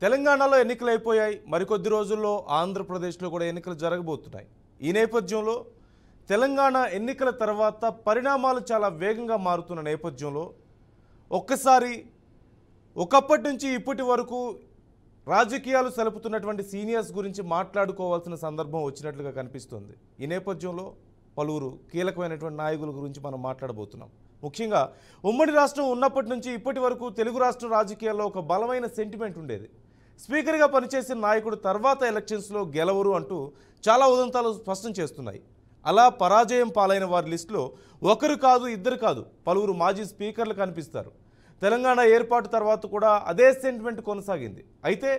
తెలంగాణలో ఎన్నికలు అయిపోయాయి. మరికొద్ది రోజుల్లో ఆంధ్రప్రదేశ్లో కూడా ఎన్నికలు జరగబోతున్నాయి. ఈ నేపథ్యంలో తెలంగాణ ఎన్నికల తర్వాత పరిణామాలు చాలా వేగంగా మారుతున్న నేపథ్యంలో ఒక్కసారి ఒకప్పటి నుంచి ఇప్పటి వరకు రాజకీయాలు సలుపుతున్నటువంటి సీనియర్స్ గురించి మాట్లాడుకోవాల్సిన సందర్భం వచ్చినట్లుగా కనిపిస్తుంది. ఈ నేపథ్యంలో పలువురు కీలకమైనటువంటి నాయకుల గురించి మనం మాట్లాడబోతున్నాం. ముఖ్యంగా ఉమ్మడి రాష్ట్రం ఉన్నప్పటి నుంచి ఇప్పటి వరకు తెలుగు రాష్ట్ర రాజకీయాల్లో ఒక బలమైన సెంటిమెంట్ ఉండేది. స్పీకర్గా పనిచేసిన నాయకుడు తర్వాత ఎలక్షన్స్లో గెలవరు అంటూ చాలా ఉదంతాలు స్పష్టం చేస్తున్నాయి. అలా పరాజయం పాలైన వారి లిస్టులో ఒకరు కాదు, ఇద్దరు కాదు, పలువురు మాజీ స్పీకర్లు కనిపిస్తారు. తెలంగాణ ఏర్పాటు తర్వాత కూడా అదే సెంటిమెంట్ కొనసాగింది. అయితే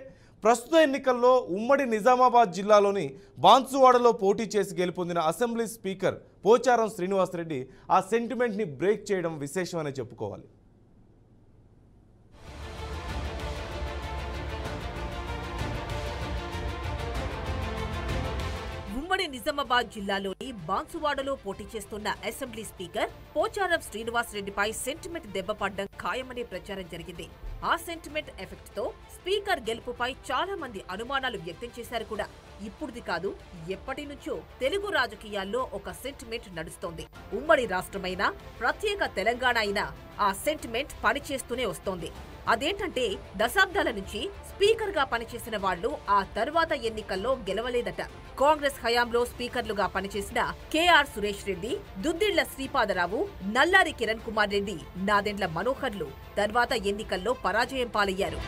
ప్రస్తుత ఎన్నికల్లో ఉమ్మడి నిజామాబాద్ జిల్లాలోని బాన్సువాడలో పోటీ చేసి గెలుపొందిన అసెంబ్లీ స్పీకర్ పోచారం శ్రీనివాసరెడ్డి ఆ సెంటిమెంట్ని బ్రేక్ చేయడం విశేషమనే చెప్పుకోవాలి. ఉమ్మడి నిజామాబాద్ జిల్లాలోని బాన్సువాడలో పోటీ చేస్తున్న అసెంబ్లీ స్పీకర్ పోచారం శ్రీనివాసరెడ్డిపై సెంటిమెంట్ దెబ్బపడ్డం ఖాయమనే ప్రచారం జరిగింది. ఆ సెంటిమెంట్ ఎఫెక్ట్ తో స్పీకర్ గెలుపుపై చాలా మంది అనుమానాలు వ్యక్తం చేశారు కూడా. ఇప్పుడుది కాదు, ఎప్పటి నుంచో తెలుగు రాజకీయాల్లో ఒక సెంటిమెంట్ నడుస్తోంది. ఉమ్మడి రాష్ట్రమైనా ప్రత్యేక తెలంగాణ అయినా ఆ సెంటిమెంట్ పనిచేస్తూనే వస్తోంది. అదేంటంటే దశాబ్దాల నుంచి స్పీకర్ గా పనిచేసిన వాళ్లు ఆ తర్వాత ఎన్నికల్లో గెలవలేదట. కాంగ్రెస్ హయాంలో స్పీకర్లుగా పనిచేసిన కేఆర్ సురేష్ రెడ్డి, దుద్దిళ్ల శ్రీపాదరావు, నల్లారి కిరణ్ కుమార్ రెడ్డి, నాదెండ్ల మనోహర్లు తర్వాత ఎన్నికల్లో పరాజయం పాలయ్యారు.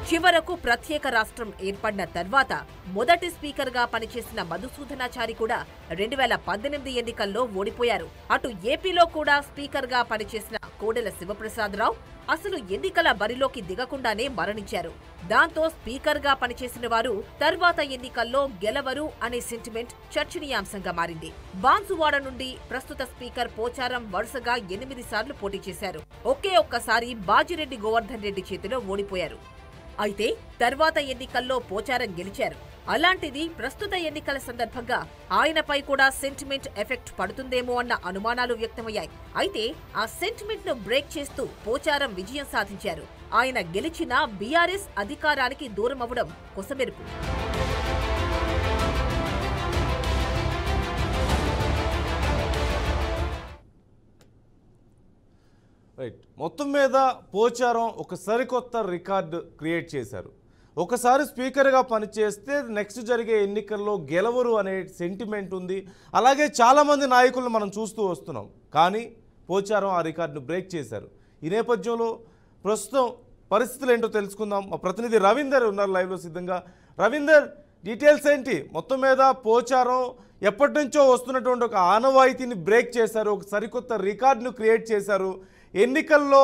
చివరకు ప్రత్యేక రాష్ట్రం ఏర్పడిన తర్వాత మొదటి స్పీకర్ గా పనిచేసిన మధుసూదనాచారి కూడా 2018 ఎన్నికల్లో ఓడిపోయారు. అటు ఏపీలో కూడా స్పీకర్ గా పనిచేసిన కోడెల శివప్రసాదరావు అసలు ఎన్నికల బరిలోకి దిగకుండానే మరణించారు. దాంతో స్పీకర్ గా పనిచేసిన వారు తర్వాత ఎన్నికల్లో గెలవరు అనే సెంటిమెంట్ చర్చనీయాంశంగా మారింది. బాన్సువాడ నుండి ప్రస్తుత స్పీకర్ పోచారం వరుసగా 8 సార్లు పోటీ చేశారు. ఒకే ఒక్కసారి బాజిరెడ్డి గోవర్ధన్ రెడ్డి చేతిలో ఓడిపోయారు. అయితే తర్వాత ఎన్నికల్లో పోచారం గెలిచారు. అలాంటిది ప్రస్తుత ఎన్నికల సందర్భంగా ఆయనపై కూడా సెంటిమెంట్ ఎఫెక్ట్ పడుతుందేమో అన్న అనుమానాలు వ్యక్తమయ్యాయి. అయితే ఆ సెంటిమెంట్ ను బ్రేక్ చేస్తూ పోచారం విజయం సాధించారు. ఆయన గెలిచినా బీఆర్ఎస్ అధికారానికి దూరమవ్వడం కొసమెరుపు. రైట్, మొత్తం మీద పోచారం ఒక సరికొత్త రికార్డు క్రియేట్ చేశారు. ఒకసారి స్పీకర్గా పనిచేస్తే నెక్స్ట్ జరిగే ఎన్నికల్లో గెలవరు అనే సెంటిమెంట్ ఉంది. అలాగే చాలామంది నాయకులను మనం చూస్తూ వస్తున్నాం. కానీ పోచారం ఆ రికార్డును బ్రేక్ చేశారు. ఈ నేపథ్యంలో ప్రస్తుతం పరిస్థితులు ఏంటో తెలుసుకుందాం. మా ప్రతినిధి రవీందర్ ఉన్నారు లైవ్లో సిద్ధంగా. రవీందర్, డీటెయిల్స్ ఏంటి? మొత్తం మీద పోచారం ఎప్పటి నుంచో వస్తున్నటువంటి ఒక ఆనవాయితీని బ్రేక్ చేశారు, ఒక సరికొత్త రికార్డును క్రియేట్ చేశారు. ఎన్నికల్లో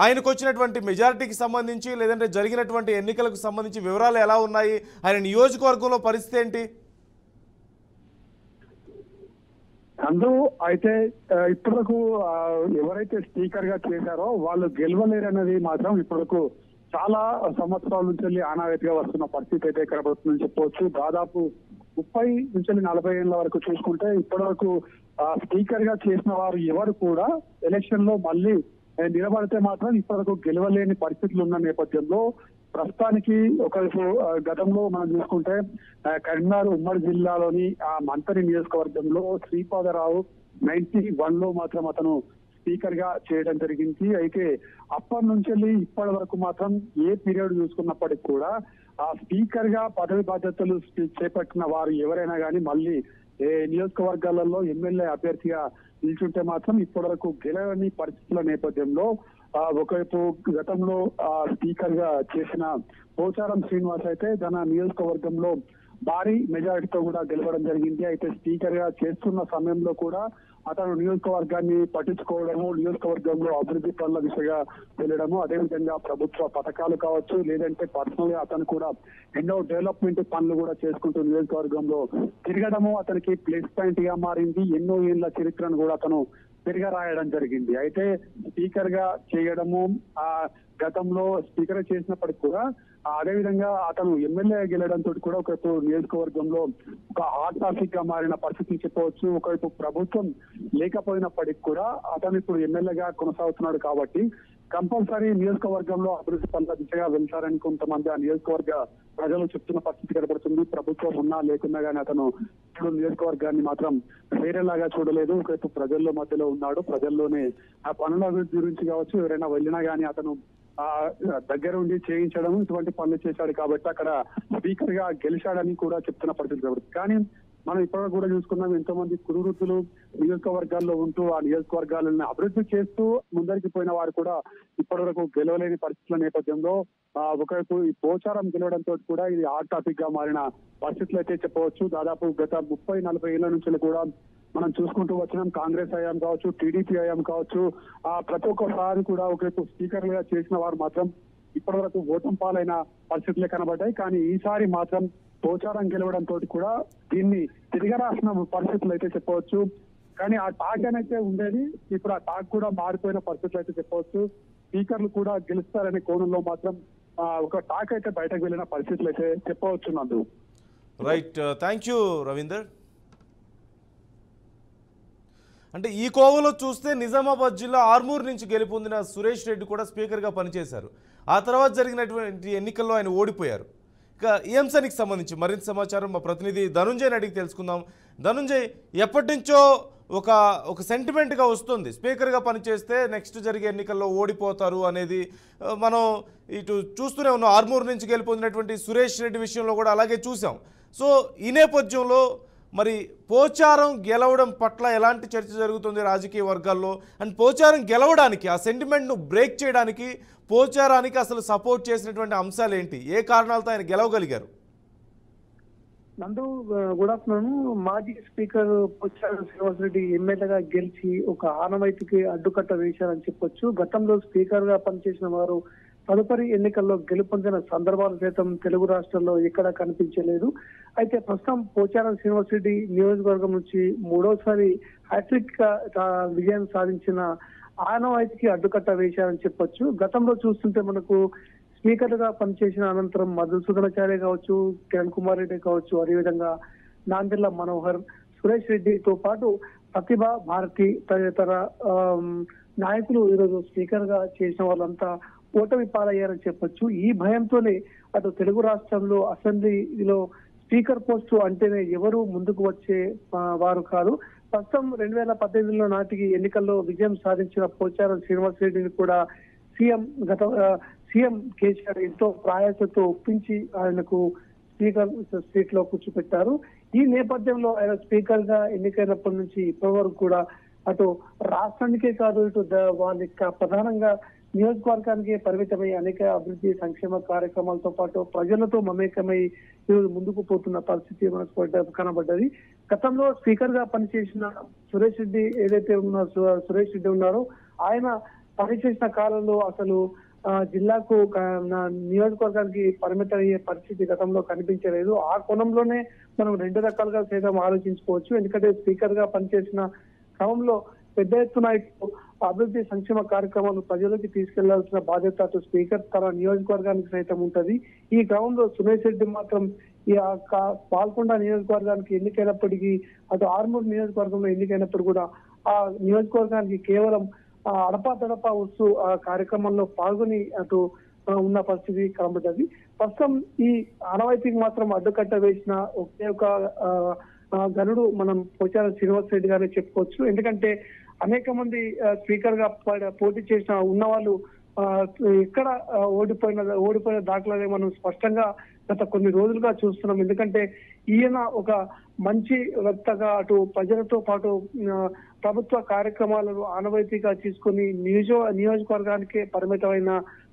ఆయనకు వచ్చినటువంటి మెజారిటీకి సంబంధించి లేదంటే జరిగినటువంటి ఎన్నికలకు సంబంధించి వివరాలు ఎలా ఉన్నాయి? ఆయన నియోజకవర్గంలో పరిస్థితి ఏంటి? అయితే ఇప్పటివరకు ఎవరైతే స్పీకర్ గా చేశారో వాళ్ళు గెలవలేరన్నది మాత్రం ఇప్పటివరకు చాలా సంవత్సరాల నుంచి వెళ్ళి ఆనవాయితీగా వస్తున్న పరిస్థితి అయితే కనబడుతుందని చెప్పవచ్చు. దాదాపు 30 నుంచి 40 ఏళ్ల వరకు చూసుకుంటే ఇప్పటి వరకు స్పీకర్ గా చేసిన వారు ఎవరు కూడా ఎలక్షన్ లో మళ్ళీ నిలబడితే మాత్రం ఇప్పటివరకు గెలవలేని పరిస్థితులు ఉన్న నేపథ్యంలో ప్రస్తుతానికి ఒకవైపు గతంలో మనం చూసుకుంటే కరీంనగర్ ఉమ్మడి జిల్లాలోని మంతరి నియోజకవర్గంలో శ్రీపాదరావు 91 లో మాత్రం అతను స్పీకర్ గా చేయడం జరిగింది. అయితే అప్పటి నుంచి ఇప్పటి వరకు మాత్రం ఏ పీరియడ్ చూసుకున్నప్పటికీ కూడా ఆ స్పీకర్ గా పదవి బాధ్యతలు చేపట్టిన వారు ఎవరైనా కానీ మళ్ళీ నియోజకవర్గాలలో ఎమ్మెల్యే అభ్యర్థిగా నిల్చుంటే మాత్రం ఇప్పటి వరకు గెలవని పరిస్థితుల నేపథ్యంలో ఒకవైపు గతంలో స్పీకర్ గా చేసిన పోచారం శ్రీనివాస్ అయితే తన నియోజకవర్గంలో భారీ మెజారిటీతో కూడా గెలవడం జరిగింది. అయితే స్పీకర్ గా చేస్తున్న సమయంలో కూడా అతను నియోజకవర్గాన్ని పట్టించుకోవడము, నియోజకవర్గంలో అభివృద్ధి పనుల దిశగా వెళ్ళడము, అదేవిధంగా ప్రభుత్వ పథకాలు కావచ్చు, లేదంటే పర్సనల్ గా అతను కూడా ఎన్నో డెవలప్మెంట్ పనులు కూడా చేసుకుంటూ నియోజకవర్గంలో తిరగడము అతనికి ప్లస్ పాయింట్ గా మారింది. ఎన్నో ఏళ్ల చరిత్రను కూడా అతను తిరిగి రాయడం జరిగింది. అయితే స్పీకర్ గా చేయడము గతంలో స్పీకర్ చేసినప్పటికి కూడా అదే విధంగా అతను ఎమ్మెల్యే గెలవడంతో కూడా ఒకవైపు నియోజకవర్గంలో ఒక హాట్ టాపిక్ గా మారిన పరిస్థితి చెప్పవచ్చు. ఒకవైపు ప్రభుత్వం లేకపోయినప్పటికీ కూడా అతను ఇప్పుడు ఎమ్మెల్యేగా కొనసాగుతున్నాడు కాబట్టి కంపల్సరీ నియోజకవర్గంలో అభివృద్ధి పనుల దిశగా వెళ్తారని కొంతమంది ఆ నియోజకవర్గ ప్రజలు చెప్తున్న పరిస్థితి కనబడుతుంది. ప్రభుత్వం ఉన్నా లేకున్నా కానీ అతను ఇప్పుడు నియోజకవర్గాన్ని మాత్రం వేరేలాగా చూడలేదు. ఒకవైపు ప్రజల్లో మధ్యలో ఉన్నాడు. ప్రజల్లోనే ఆ పనుల అభివృద్ధి గురించి కావచ్చు, ఎవరైనా వెళ్ళినా కానీ అతను దగ్గర ఉండి చేయించడం ఇటువంటి పనులు చేశాడు కాబట్టి అక్కడ స్పీకర్ గా గెలిచాడని కూడా చెప్తున్న పరిస్థితి కనబడుతుంది. కానీ మనం ఇప్పటివరకు కూడా చూసుకున్నాం, ఎంతో మంది కురువృత్తులు నియోజకవర్గాల్లో ఉంటూ ఆ నియోజకవర్గాలను అభివృద్ధి చేస్తూ ముందరికి పోయిన వారు కూడా ఇప్పటి వరకు గెలవలేని పరిస్థితుల నేపథ్యంలో ఒకవైపు ఈ పోచారం గెలవడంతో కూడా ఇది హాట్ టాపిక్ గా మారిన పరిస్థితులు అయితే చెప్పవచ్చు. దాదాపు గత 30-40 ఏళ్ల నుంచి కూడా మనం చూసుకుంటూ వచ్చినాం. కాంగ్రెస్ హయాం కావచ్చు, టీడీపీ హయాం కావచ్చు, ప్రతి ఒక్కసారి కూడా ఒకవైపు స్పీకర్లుగా చేసిన వారు మాత్రం ఇప్పటి వరకు ఓటం పాలైన పరిస్థితులే కనబడ్డాయి. కానీ ఈసారి మాత్రం పోచారం గెలవడంతో కూడా దీన్ని తిరగరాసిన పరిస్థితులు అయితే చెప్పవచ్చు. కానీ ఆ టాక్ అయితే ఉండేది, ఇప్పుడు ఆ టాక్ కూడా మారిపోయిన పరిస్థితులు అయితే చెప్పవచ్చు. స్పీకర్లు కూడా గెలుస్తారనే కోణంలో మాత్రం ఒక టాక్ అయితే బయటకు వెళ్ళిన పరిస్థితులు అయితే చెప్పవచ్చు. నందు రైట్, థ్యాంక్ యూ రవీందర్. అంటే ఈ కోవలో చూస్తే నిజామాబాద్ జిల్లా ఆర్మూర్ నుంచి గెలుపొందిన సురేష్ రెడ్డి కూడా స్పీకర్గా పనిచేశారు. ఆ తర్వాత జరిగినటువంటి ఎన్నికల్లో ఆయన ఓడిపోయారు. ఇక ఈ అంశానికి సంబంధించి మరింత సమాచారం మా ప్రతినిధి ధనుంజయని అడిగి తెలుసుకుందాం. ధనుంజయ్, ఎప్పటి నుంచో ఒక సెంటిమెంట్గా వస్తుంది, స్పీకర్గా పనిచేస్తే నెక్స్ట్ జరిగే ఎన్నికల్లో ఓడిపోతారు అనేది. మనం ఇటు చూస్తూనే ఉన్నాం, ఆర్మూర్ నుంచి గెలుపొందినటువంటి సురేష్ రెడ్డి విషయంలో కూడా అలాగే చూసాం. సో ఈ నేపథ్యంలో మరి పోచారం గెలవడం పట్ల ఎలాంటి చర్చ జరుగుతుంది రాజకీయ వర్గాల్లో? అండ్ పోచారం గెలవడానికి, ఆ సెంటిమెంట్ను బ్రేక్ చేయడానికి పోచారానికి అసలు సపోర్ట్ చేసినటువంటి అంశాలు ఏంటి? ఏ కారణాలతో ఆయన గెలవగలిగారు? నందు, గుడ్ ఆఫ్టర్నూన్. మాజీ స్పీకర్ పోచారం శ్రీనివాసరెడ్డి ఎమ్మెల్యేగా గెలిచి ఒక ఆనవాయితీకి అడ్డుకట్ట వేశారని చెప్పొచ్చు. గతంలో స్పీకర్ గా పనిచేసిన వారు తదుపరి ఎన్నికల్లో గెలుపొందిన సందర్భాలు సైతం తెలుగు రాష్ట్రాల్లో ఎక్కడా కనిపించలేదు. అయితే ప్రస్తుతం పోచారం శ్రీనివాసరెడ్డి నియోజకవర్గం నుంచి మూడోసారి హ్యాట్రిక్ విజయం సాధించిన ఆనవాయితీకి అడ్డుకట్ట వేశారని చెప్పొచ్చు. గతంలో చూస్తుంటే మనకు స్పీకర్ గా పనిచేసిన అనంతరం మధుసూదనాచార్య కావచ్చు, కిరణ్ కుమార్ రెడ్డి కావచ్చు, అదేవిధంగా నాందిర్ల మనోహర్, సురేష్ రెడ్డితో పాటు ప్రతిభ భారతి తదితర నాయకులు ఈరోజు స్పీకర్ గా చేసిన వాళ్ళంతా ఓటమి పాలయ్యారని చెప్పొచ్చు. ఈ భయంతోనే అటు తెలుగు రాష్ట్రంలో అసెంబ్లీలో స్పీకర్ పోస్టు అంటేనే ఎవరు ముందుకు వచ్చే వారు కాదు. ప్రస్తుతం 2018 నాటికి ఎన్నికల్లో విజయం సాధించిన పోచారం శ్రీనివాసరెడ్డిని కూడా సీఎం కేసీఆర్ ఎంతో ప్రయాసతో ఒప్పించి ఆయనకు స్పీకర్ సీట్ లో కూర్చోపెట్టారు. ఈ నేపథ్యంలో ఆయన స్పీకర్ గా ఎన్నికైనప్పటి నుంచి ఇప్పటి వరకు కూడా అటు రాష్ట్రానికే కాదు, ఇటు వాళ్ళ ప్రధానంగా నియోజకవర్గానికి పరిమితమై అనేక అభివృద్ధి సంక్షేమ కార్యక్రమాలతో పాటు ప్రజలతో మమేకమై ఈరోజు ముందుకు పోతున్న పరిస్థితి మనకు కనబడ్డది. గతంలో స్పీకర్ గా పనిచేసిన సురేష్ రెడ్డి ఏదైతే సురేష్ రెడ్డి ఉన్నారో ఆయన పనిచేసిన కాలంలో అసలు జిల్లాకు నియోజకవర్గానికి పరిమితం అయ్యే పరిస్థితి గతంలో కనిపించలేదు. ఆ కోణంలోనే మనం రెండు రకాలుగా సైతం ఆలోచించుకోవచ్చు. ఎందుకంటే స్పీకర్ గా పనిచేసిన క్రమంలో పెద్ద ఎత్తున అభివృద్ధి సంక్షేమ కార్యక్రమాలు ప్రజలకు తీసుకెళ్లాల్సిన బాధ్యత అటు స్పీకర్ తన నియోజకవర్గానికి సైతం ఉంటది. ఈ క్రమంలో సురేష్ రెడ్డి మాత్రం ఈ పాల్కొండ నియోజకవర్గానికి ఎన్నికైనప్పటికీ, అటు ఆర్మూర్ నియోజకవర్గంలో ఎన్నికైనప్పుడు కూడా ఆ నియోజకవర్గానికి కేవలం అడపాదడపా వస్తూ ఆ కార్యక్రమంలో పాల్గొని అటు ఉన్న పరిస్థితి కనబడ్డది. ప్రస్తుతం ఈ ఆనవాయితీకి మాత్రం అడ్డుకట్ట వేసిన ఒకే ఒక గనుడు మనం పోచారం శ్రీనివాస్ రెడ్డి గానే చెప్పుకోవచ్చు. ఎందుకంటే అనేక మంది స్పీకర్ గా పోటీ చేసిన ఉన్న వాళ్ళు ఎక్కడ ఓడిపోయిన దాఖలాలే మనం స్పష్టంగా గత కొన్ని రోజులుగా చూస్తున్నాం. ఎందుకంటే ఈయన ఒక మంచి వక్తగా అటు ప్రజలతో పాటు ప్రభుత్వ కార్యక్రమాలను ఆనవాయితీగా తీసుకుని నియోజకవర్గానికే పరిమితమైన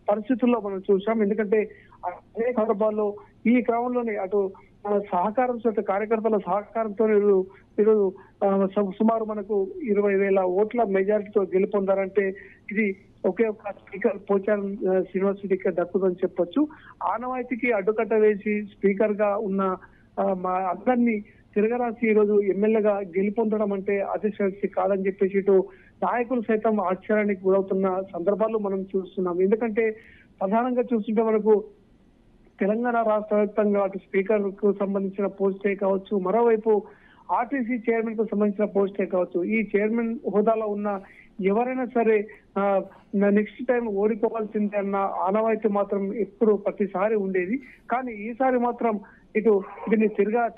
పరిస్థితుల్లో మనం చూసాం. ఎందుకంటే అనేక సందర్భాల్లో ఈ క్రమంలోనే అటు సహకారంతో కార్యకర్తల సహకారంతో ఈరోజు సుమారు మనకు 20,000 ఓట్ల మెజారిటీతో గెలుపొందారంటే ఇది ఒకే ఒక స్పీకర్ పోచారం శ్రీనివాస్ రెడ్డికి దక్కుదని చెప్పొచ్చు. ఆనవాయితీకి అడ్డుకట్ట వేసి స్పీకర్ గా ఉన్న అందరినీ తిరగరాసి ఈరోజు ఎమ్మెల్యేగా గెలుపొందడం అంటే అతిశక్తి కాదని చెప్పేసి ఇటు నాయకులు సైతం ఆశ్చర్యానికి గురవుతున్న సందర్భాలు మనం చూస్తున్నాం. ఎందుకంటే ప్రధానంగా చూస్తుంటే మనకు తెలంగాణ రాష్ట్ర వ్యాప్తంగా అటు స్పీకర్ కు సంబంధించిన పోస్టే కావచ్చు, మరోవైపు ఆర్టీసీ చైర్మన్ కు సంబంధించిన పోస్టే కావచ్చు, ఈ చైర్మన్ హోదాలో ఉన్న ఎవరైనా సరే నెక్స్ట్ టైం ఓడిపోవాల్సిందే అన్న ఆనవాయితీ మాత్రం ఎప్పుడు ప్రతిసారి ఉండేది. కానీ ఈసారి మాత్రం దీన్ని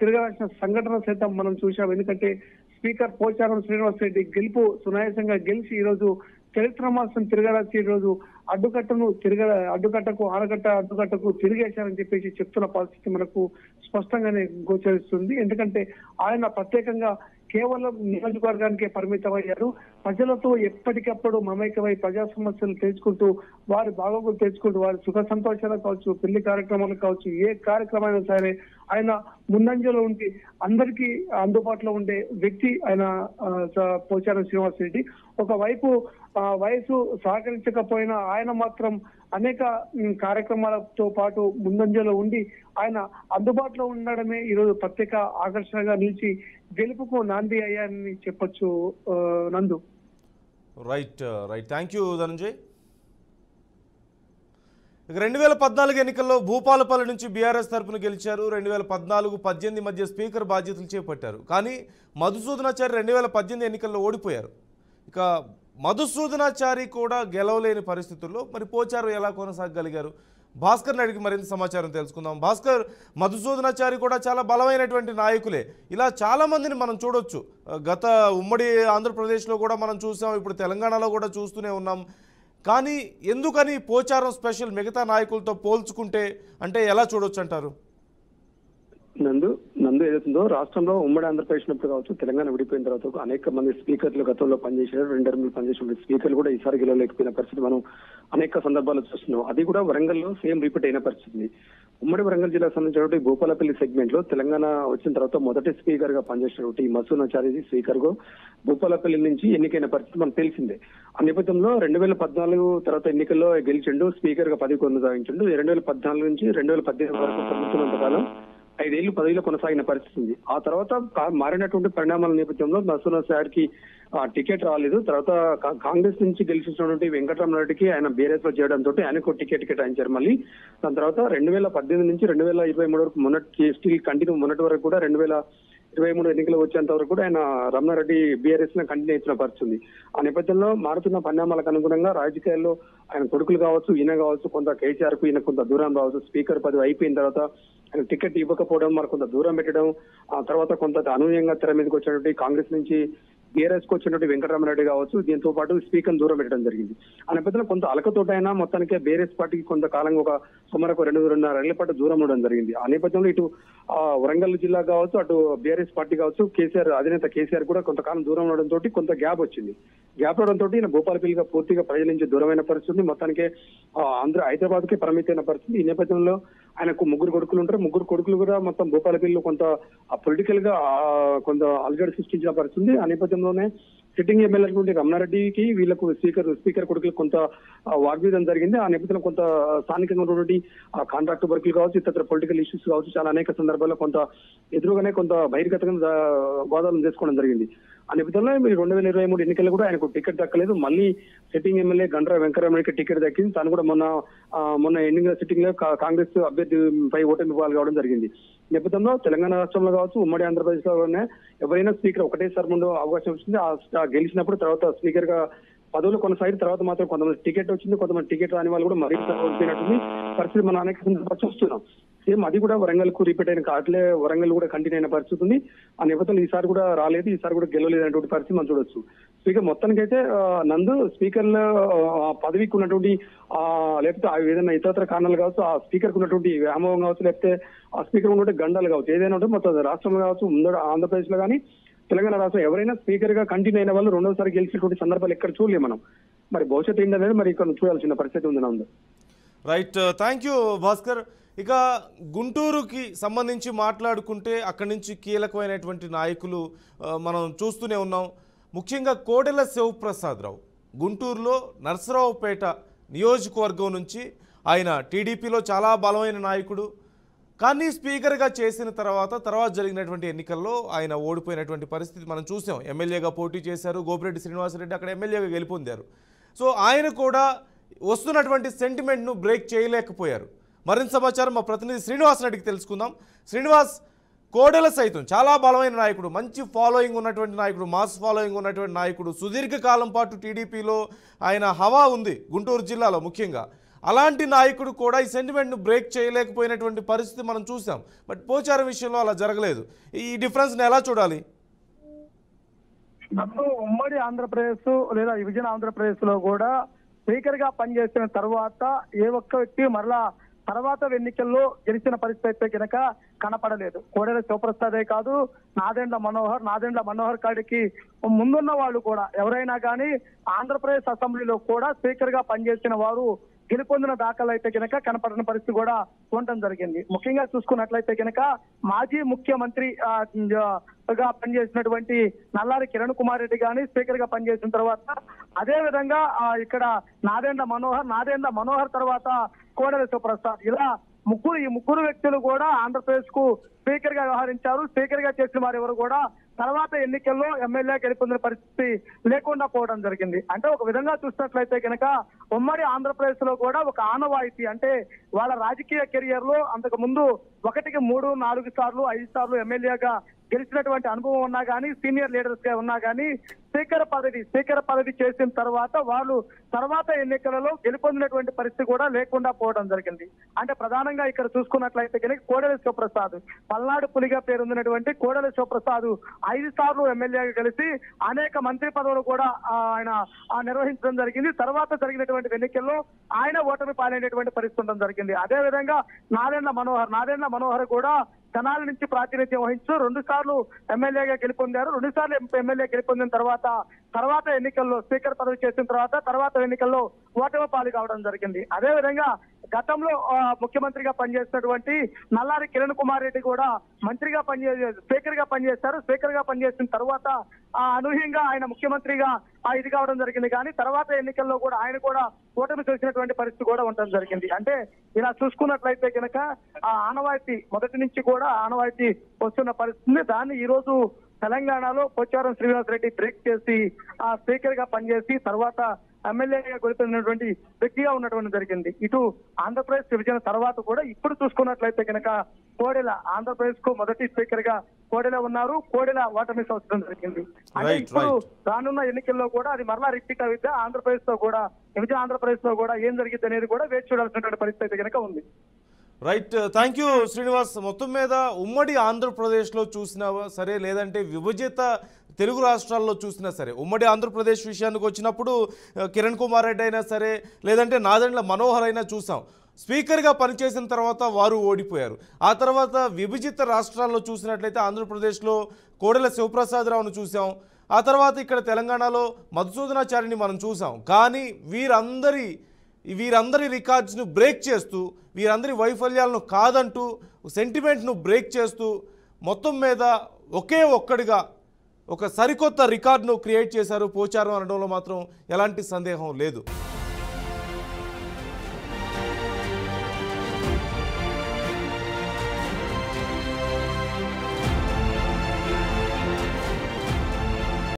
తిరగాల్సిన సంఘటన సైతం మనం చూసాం. ఎందుకంటే స్పీకర్ పోచారం శ్రీనివాస్ రెడ్డి గెలుపు సునాయాసంగా గెలిచి ఈ రోజు చరిత్ర మాసం తిరగరాచి ఈ రోజు అడ్డుకట్టకు తిరిగేశారని చెప్పేసి చెప్తున్న పరిస్థితి మనకు స్పష్టంగానే గోచరిస్తుంది. ఎందుకంటే ఆయన ప్రత్యేకంగా కేవలం నియోజకవర్గానికే పరిమితమయ్యారు. ప్రజలతో ఎప్పటికప్పుడు మమేకమై ప్రజా సమస్యలు తెలుసుకుంటూ వారి బాగోగులు తెలుసుకుంటూ వారి సుఖ సంతోషాలు కావచ్చు, పెళ్లి కార్యక్రమాలు కావచ్చు, ఏ కార్యక్రమమైనా సరే ఆయన ముందంజలో ఉండి అందరికీ అందుబాటులో ఉండే వ్యక్తి ఆయన పోచారం శ్రీనివాస్ రెడ్డి. ఒకవైపు వయసు సహకరించకపోయినా ఆయన మాత్రం అనేక కార్యక్రమాలతో పాటు ముందంజలో ఉండి ఆయన అందుబాటులో ఉండడమే ఈరోజు ప్రత్యేక ఆకర్షణగా నిలిచి గెలుపుకు నాంది అయ్యారని చెప్పొచ్చు. నందు రైట్ థ్యాంక్ యూ ధనంజయ్. ఇక 2014 ఎన్నికల్లో భూపాలపల్లి నుంచి బీఆర్ఎస్ తరఫున గెలిచారు. 2014-18 మధ్య స్పీకర్ బాధ్యతలు చేపట్టారు. కానీ మధుసూదనాచారి 2018 ఎన్నికల్లో ఓడిపోయారు. ఇక మధుసూదనాచారి కూడా గెలవలేని పరిస్థితుల్లో మరి పోచారం ఎలా కొనసాగగలిగారు? భాస్కర్ని అడిగి మరింత సమాచారం తెలుసుకుందాం. భాస్కర్, మధుసూదనాచారి కూడా చాలా బలమైనటువంటి నాయకులే. ఇలా చాలామందిని మనం చూడొచ్చు. గత ఉమ్మడి ఆంధ్రప్రదేశ్లో కూడా మనం చూసాం, ఇప్పుడు తెలంగాణలో కూడా చూస్తూనే ఉన్నాం. కానీ ఎందుకని పోచారం స్పెషల్ మిగతా నాయకులతో పోల్చుకుంటే అంటే ఎలా చూడొచ్చు అంటారు? నందు ఏదైతుందో రాష్ట్రంలో ఉమ్మడి ఆంధ్రప్రదేశ్ కావచ్చు, తెలంగాణ విడిపోయిన తర్వాత అనేక మంది స్పీకర్లు గతంలో పనిచేసారు. 2 టర్ములు పనిచేసిన స్పీకర్లు కూడా ఈసారి గెలవలేకపోయిన పరిస్థితి మనం అనేక సందర్భాలు చూస్తున్నాం. అది కూడా వరంగల్లో సేమ్ రిపీట్ అయిన పరిస్థితి. ఉమ్మడి వరంగల్ జిల్లాకు సంబంధించినటువంటి భూపాలపల్లి సెగ్మెంట్ లో తెలంగాణ వచ్చిన తర్వాత మొదటి స్పీకర్ గా పనిచేసినటువంటి మధుసూదనాచారి స్పీకర్ గా భూపాలపల్లి నుంచి ఎన్నికైన పరిస్థితి మనకు తెలిసిందే. ఆ నేపథ్యంలో 2014 తర్వాత ఎన్నికల్లో గెలిచిండు, స్పీకర్ గా పదవి కొనసాగించిండు. 2014 నుంచి 2018 వరకు ప్రభుత్వం 5 ఏళ్లు పదవిలో కొనసాగిన పరిస్థితి ఉంది. ఆ తర్వాత మారినటువంటి పరిణామాల నేపథ్యంలో మధుసూదనాచారికి టికెట్ రాలేదు. తర్వాత కాంగ్రెస్ నుంచి గెలిచినటువంటి వెంకటరామరెడ్డికి ఆయన బీఆర్ఎస్ లో చేయడంతో ఆయనకు టికెట్ కేటాయించారు. మళ్ళీ దాని తర్వాత 2018 నుంచి 2023 వరకు మొన్నటి వరకు కూడా 2023 ఎన్నికలు వచ్చేంత వరకు కూడా ఆయన రమణారెడ్డి బీఆర్ఎస్ ను కంటిన్యూ ఇచ్చిన పరిస్థితుంది. ఆ నేపథ్యంలో మారుతున్న పరిణామాలకు అనుగుణంగా రాజకీయాల్లో ఆయన కొడుకులు కావచ్చు, ఈయన కావచ్చు, కొంత కేసీఆర్ కు ఈయన కొంత దూరం రావచ్చు. స్పీకర్ పదవి అయిపోయిన తర్వాత ఆయన టికెట్ ఇవ్వకపోవడం, మరి కొంత దూరం పెట్టడం, ఆ తర్వాత కొంత అనూహ్యంగా తెర మీదకి వచ్చినటువంటి కాంగ్రెస్ నుంచి బీఆర్ఎస్ కు వచ్చినటువంటి వెంకటరామరెడ్డి కావచ్చు, దీంతో పాటు స్పీకర్ దూరం పెట్టడం జరిగింది. ఆ నేపథ్యంలో కొంత అలకతోటైనా మొత్తానికి బీఆర్ఎస్ పార్టీకి కొంతకాలంగా ఒక సుమారు 2-2.5 ఏళ్ల పాటు దూరం ఉండడం జరిగింది. ఆ నేపథ్యంలో ఇటు వరంగల్ జిల్లా కావచ్చు, అటు బీఆర్ఎస్ పార్టీ కావచ్చు, అధినేత కేసీఆర్ కూడా కొంతకాలం దూరం ఉండడంతో కొంత గ్యాప్ వచ్చింది. గ్యాప్ అవడంతో ఈయన భూపాలపల్లిగా పూర్తిగా ప్రజల నుంచి దూరమైన పరిస్థితి, మొత్తానికి హైదరాబాద్ కి పరిమితమైన పరిస్థితి. ఈ నేపథ్యంలో ఆయనకు 3 కొడుకులు ఉంటారు. 3 కొడుకులు కూడా మొత్తం భూపాలపల్లిలో కొంత పొలిటికల్ గా కొంత అలజడి సృష్టించిన పరిస్థితి. ఆ నేపథ్యంలోనే సిట్టింగ్ ఎమ్మెల్యే రమణారెడ్డికి వీళ్ళకు స్పీకర్ కొడుకులకు కొంత వాగ్విదం జరిగింది. ఆ నేపథ్యంలో కొంత స్థానికంగా ఉన్నటువంటి కాంట్రాక్ట్ వర్కులు కావచ్చు, ఇతర పొలిటికల్ ఇష్యూస్ కావచ్చు, చాలా అనేక సందర్భాల్లో కొంత ఎదురుగానే కొంత బహిర్గతంగా వాదనలు చేసుకోవడం జరిగింది. ఆ నేపథ్యంలో 2023 ఎన్నికల్లో కూడా ఆయనకు టికెట్ దక్కలేదు. మళ్ళీ సిట్టింగ్ ఎమ్మెల్యే గండ్ర వెంకటరామరెడ్డికి టికెట్ దక్కింది. తాను కూడా మొన్న ఎన్నికల సిట్టింగ్ లో కాంగ్రెస్ అభ్యర్థిపై ఓటమి పాలు కావడం జరిగింది. నేపథ్యంలో తెలంగాణ రాష్ట్రంలో కావచ్చు, ఉమ్మడి ఆంధ్రప్రదేశ్ లోనే ఎవరైనా స్పీకర్ ఒకటేసారి ముందు అవకాశం వచ్చింది. గెలిచినప్పుడు తర్వాత స్పీకర్ గా పదవులు కొనసాగిన తర్వాత మాత్రం కొంతమంది టికెట్ వచ్చింది, కొంతమంది టికెట్ రాని వాళ్ళు కూడా మరింత కోల్పోయినట్టుంది పరిస్థితి మనం అనేక సందర్భాలు చూస్తున్నాం. సేమ్ అది కూడా వరంగల్ కు రిపీట్ అయిన అట్లే వరంగల్ కూడా కంటిన్యూ అయిన పరిస్థితి ఉంది. ఆ నేపథ్యంలో ఈసారి కూడా రాలేదు, ఈసారి కూడా గెలవలేదనేటువంటి పరిస్థితి మనం చూడొచ్చు. స్పీకర్ మొత్తానికైతే నందు స్పీకర్ల పదవికి ఉన్నటువంటి లేకపోతే ఏదైనా ఇతర కారణాలు కావచ్చు, ఆ స్పీకర్ కు ఉన్నటువంటి వ్యామోహం కావచ్చు, లేకపోతే ఆ స్పీకర్ ఉన్నటువంటి గండాలు కావచ్చు, ఏదైనా ఉంటే మొత్తం రాష్ట్రంలో కావచ్చు, ఆంధ్రప్రదేశ్ లో కానీ తెలంగాణ రాష్ట్రం ఎవరైనా స్పీకర్ గా కంటిన్యూ అయిన వాళ్ళు రెండోసారి గెలిచినటువంటి సందర్భాలు ఎక్కడ చూడలేము మనం. మరి భవిష్యత్తు ఏంటనేది మరి ఇక్కడ చూడాల్సిన పరిస్థితి ఉంది నందు. Right, thank you Bhaskar. ఇక గుంటూరుకి సంబంధించి మాట్లాడుకుంటే అక్కడి నుంచి కీలకమైనటువంటి నాయకులు మనం చూస్తూనే ఉన్నాం. ముఖ్యంగా కోడెల శివప్రసాదరావు గుంటూరులో నర్సరావుపేట నియోజకవర్గం నుంచి ఆయన టీడీపీలో చాలా బలమైన నాయకుడు. కానీ స్పీకర్గా చేసిన తర్వాత జరిగినటువంటి ఎన్నికల్లో ఆయన ఓడిపోయినటువంటి పరిస్థితి మనం చూసాం. ఎమ్మెల్యేగా పోటీ చేశారు, గోపిరెడ్డి శ్రీనివాసరెడ్డి అక్కడ ఎమ్మెల్యేగా గెలుపొందారు. సో ఆయన కూడా వస్తున్నటువంటి సెంటిమెంట్ను బ్రేక్ చేయలేకపోయారు. మరింత సమాచారం మా ప్రతినిధి శ్రీనివాస్ రెడ్డికి తెలుసుకుందాం. శ్రీనివాస్, కోడెల సైతం చాలా బలమైన నాయకుడు, మంచి ఫాలోయింగ్ ఉన్నటువంటి నాయకుడు, మాస్ ఫాలోయింగ్ ఉన్నటువంటి నాయకుడు, సుదీర్ఘకాలం పాటు టీడీపీలో ఆయన హవా ఉంది గుంటూరు జిల్లాలో ముఖ్యంగా. అలాంటి నాయకుడు కూడా ఈ సెంటిమెంట్ను బ్రేక్ చేయలేకపోయినటువంటి పరిస్థితి మనం చూసాం. బట్ పోచారం విషయంలో అలా జరగలేదు. ఈ డిఫరెన్స్ని ఎలా చూడాలి? ఉమ్మడి ఆంధ్రప్రదేశ్ లేదా విభజన ఆంధ్రప్రదేశ్ లో కూడా స్పీకర్ గా పనిచేసిన తర్వాత ఏ ఒక్క వ్యక్తి మరలా తర్వాత ఎన్నికల్లో గెలిచిన పరిస్థితి అయితే కనుక కనపడలేదు. కోడెల శివప్రసాదే కాదు, నాదెండ్ల మనోహర్ కాడికి ముందున్న వాళ్ళు కూడా ఎవరైనా కానీ ఆంధ్రప్రదేశ్ అసెంబ్లీలో కూడా స్పీకర్ గా పనిచేసిన వారు గెలుపొందిన దాఖలు అయితే కనుక కనపడిన పరిస్థితి కూడా ఉండటం జరిగింది. ముఖ్యంగా చూసుకున్నట్లయితే కనుక మాజీ ముఖ్యమంత్రి గా పనిచేసినటువంటి నల్లారి కిరణ్ కుమార్ రెడ్డి గాని స్పీకర్ గా పనిచేసిన తర్వాత, అదే విధంగా ఇక్కడ నాదెండ్ల మనోహర్ తర్వాత కోడెల శివప్రసాద్, ఇలా ఈ ముగ్గురు వ్యక్తులు కూడా ఆంధ్రప్రదేశ్ కు స్పీకర్ గా వ్యవహరించారు. స్పీకర్ గా చేసిన వారు ఎవరు కూడా తర్వాత ఎన్నికల్లో ఎమ్మెల్యే గెలుపొందిన పరిస్థితి లేకుండా పోవడం జరిగింది. అంటే ఒక విధంగా చూసినట్లయితే కనుక ఉమ్మడి ఆంధ్రప్రదేశ్ లో కూడా ఒక ఆనవాయితీ, అంటే వాళ్ళ రాజకీయ కెరియర్ లో అంతకు ముందు 1కి 3, 4 సార్లు 5 సార్లు ఎమ్మెల్యేగా గెలిచినటువంటి అనుభవం ఉన్నా కానీ, సీనియర్ లీడర్స్ గా ఉన్నా కానీ స్పీకర్ పదవి చేసిన తర్వాత వాళ్ళు తర్వాత ఎన్నికలలో గెలుపొందినటువంటి పరిస్థితి కూడా లేకుండా పోవడం జరిగింది. అంటే ప్రధానంగా ఇక్కడ చూసుకున్నట్లయితే కనుక కోడెల శివప్రసాద్, పల్నాడు పులిగా పేరొందినటువంటి కోడెల శివప్రసాద్ 5 సార్లు ఎమ్మెల్యేగా కలిసి అనేక మంత్రి పదవులు కూడా ఆయన నిర్వహించడం జరిగింది. తర్వాత జరిగినటువంటి ఎన్నికల్లో ఆయన ఓటమి పాలైనటువంటి పరిస్థితి ఉండడం జరిగింది. అదే విధంగా నాదెండ్ల మనోహర్ కూడా తెనాలి నుంచి ప్రాతినిధ్యం వహించు 2 సార్లు ఎమ్మెల్యేగా గెలుపొందారు. 2 సార్లు ఎమ్మెల్యే గెలుపొందిన తర్వాత ఎన్నికల్లో స్పీకర్ పదవి చేసిన తర్వాత ఎన్నికల్లో ఓటమి పాలు కావడం జరిగింది. అదే విధంగా గతంలో ముఖ్యమంత్రిగా పనిచేసినటువంటి నల్లారి కిరణ్ కుమార్ రెడ్డి కూడా స్పీకర్ గా పనిచేశారు. స్పీకర్ గా పనిచేసిన తర్వాత అనూహ్యంగా ఆయన ముఖ్యమంత్రిగా ఇది కావడం జరిగింది. కానీ తర్వాత ఎన్నికల్లో కూడా ఆయన కూడా ఓటమి చూసినటువంటి పరిస్థితి కూడా ఉండడం జరిగింది. అంటే ఇలా చూసుకున్నట్లయితే కనుక ఆనవాయితీ మొదటి నుంచి కూడా ఆనవాయితీ వస్తున్న పరిస్థితి. దాన్ని ఈ రోజు తెలంగాణలో పోచారం శ్రీనివాస్ రెడ్డి బ్రేక్ చేసి స్పీకర్ గా పనిచేసి తర్వాత ఎమ్మెల్యేగా గెలుపొందినటువంటి వ్యక్తిగా ఉన్నటువంటి జరిగింది. ఇటు ఆంధ్రప్రదేశ్ విభజన తర్వాత కూడా ఇప్పుడు చూసుకున్నట్లయితే కనుక కోడెల ఆంధ్రప్రదేశ్ కు మొదటి స్పీకర్ గా కోడెల ఉన్నారు. కోడెల ఓటమి సంవత్సరం జరిగింది. అంటే ఇప్పుడు రానున్న ఎన్నికల్లో కూడా అది మరలా రిపీట్ అయితే ఆంధ్రప్రదేశ్ తో కూడా విభజన ఆంధ్రప్రదేశ్ లో కూడా ఏం జరిగింది అనేది కూడా వేచి చూడాల్సినటువంటి పరిస్థితి అయితే కనుక ఉంది. Right, thank you Srinivas. మొత్తం మీద ఉమ్మడి ఆంధ్రప్రదేశ్లో చూసినా సరే, లేదంటే విభజిత తెలుగు రాష్ట్రాల్లో చూసినా సరే, ఉమ్మడి ఆంధ్రప్రదేశ్ విషయానికి వచ్చినప్పుడు కిరణ్ కుమార్ రెడ్డి అయినా సరే, లేదంటే నాదెండ్ల మనోహర్ అయినా చూసాం, స్పీకర్గా పనిచేసిన తర్వాత వారు ఓడిపోయారు. ఆ తర్వాత విభజిత రాష్ట్రాల్లో చూసినట్లయితే ఆంధ్రప్రదేశ్లో కోడెల శివప్రసాదరావును చూసాం. ఆ తర్వాత ఇక్కడ తెలంగాణలో మధుసూదనాచారిని మనం చూసాం. కానీ వీరందరి రికార్డ్స్ను బ్రేక్ చేస్తూ, వీరందరి వైఫల్యాలను కాదంటూ, సెంటిమెంట్ను బ్రేక్ చేస్తూ మొత్తం మీద ఒకే ఒక్కడిగా ఒక సరికొత్త రికార్డును క్రియేట్ చేశారు పోచారం అనడంలో మాత్రం ఎలాంటి సందేహం లేదు.